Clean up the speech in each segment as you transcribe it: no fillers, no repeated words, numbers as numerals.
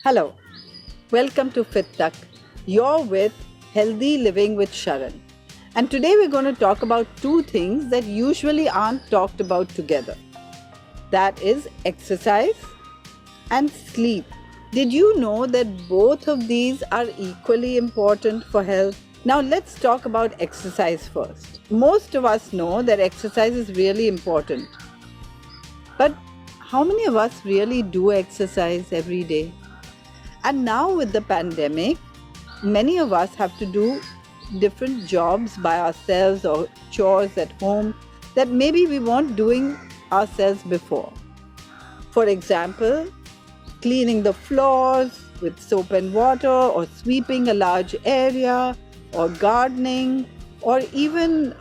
Hello, welcome to Fit Tak. You're with Healthy Living with Sharan. And today we're going to talk about two things that usually aren't talked about together. That is exercise and sleep. Did you know that both of these are equally important for health? Now let's talk about exercise first. Most of us know that exercise is really important. But how many of us really do exercise every day? And now with the pandemic, many of us have to do different jobs by ourselves or chores at home that maybe we weren't doing ourselves before. For example, cleaning the floors with soap and water, or sweeping a large area, or gardening, or even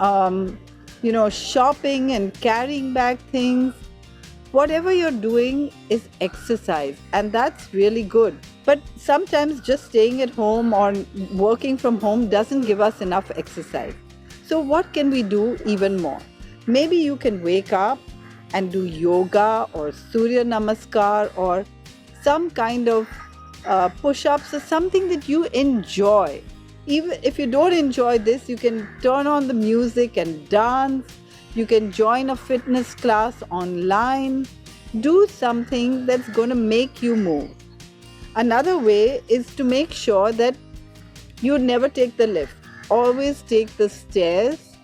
shopping and carrying back things. Whatever you're doing is exercise, and that's really good. But sometimes just staying at home or working from home doesn't give us enough exercise. So what can we do even more? Maybe you can wake up and do yoga or Surya Namaskar or some kind of push-ups or something that you enjoy. Even if you don't enjoy this, you can turn on the music and dance. You can join a fitness class online. Do something that's going to make you move. Another way is to make sure that you never take the lift. Always take the stairs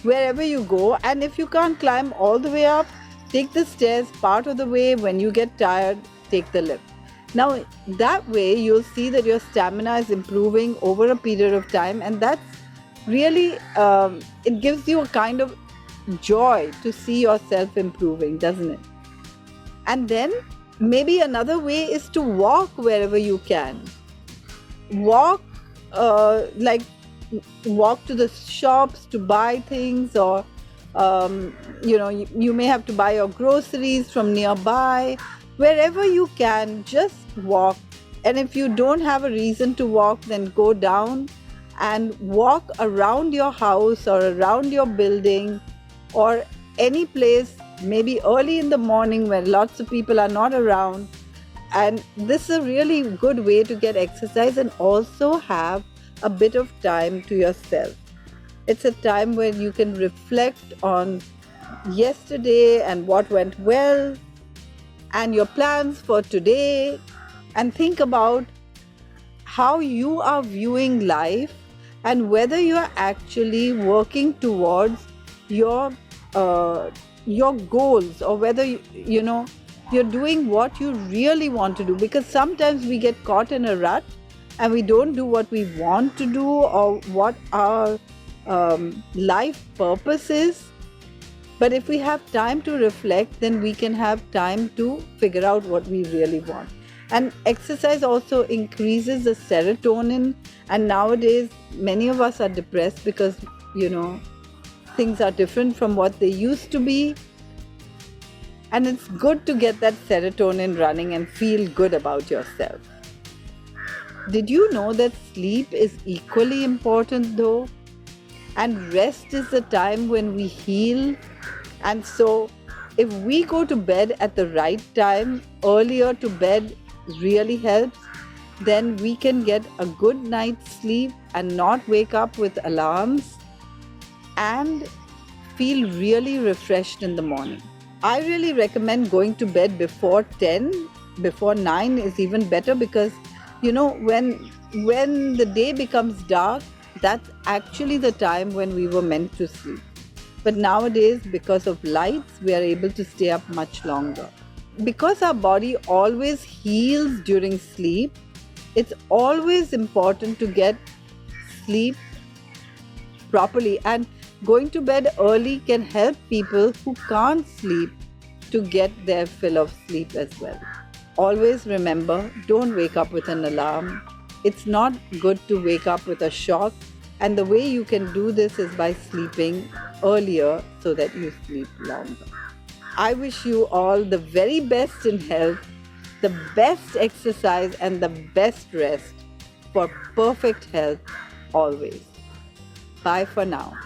wherever you go. And if you can't climb all the way up, take the stairs part of the way. When you get tired, take the lift. Now, that way you'll see that your stamina is improving over a period of time. And that's really, it gives you a kind of joy to see yourself improving, doesn't it? And then maybe another way is to walk wherever you can. Walk walk to the shops to buy things, or you may have to buy your groceries from nearby. Wherever you can, just walk. And if you don't have a reason to walk, then go down and walk around your house or around your building or any place, maybe early in the morning when lots of people are not around. And this is a really good way to get exercise and also have a bit of time to yourself. It's a time where you can reflect on yesterday and what went well and your plans for today, and think about how you are viewing life and whether you are actually working towards your goals, or whether you're doing what you really want to do. Because sometimes we get caught in a rut and we don't do what we want to do or what our life purpose is. But if we have time to reflect, then we can have time to figure out what we really want. And exercise also increases the serotonin, and nowadays many of us are depressed because things are different from what they used to be. And it's good to get that serotonin running and feel good about yourself. Did you know that sleep is equally important though? And rest is the time when we heal. And so if we go to bed at the right time, earlier to bed really helps, then we can get a good night's sleep and not wake up with alarms and feel really refreshed in the morning. I really recommend going to bed before 10, before 9 is even better, because when the day becomes dark, that's actually the time when we were meant to sleep. But nowadays, because of lights, we are able to stay up much longer. Because our body always heals during sleep, it's always important to get sleep properly. And going to bed early can help people who can't sleep to get their fill of sleep as well. Always remember, don't wake up with an alarm. It's not good to wake up with a shock. And the way you can do this is by sleeping earlier so that you sleep longer. I wish you all the very best in health, the best exercise, and the best rest for perfect health always. Bye for now.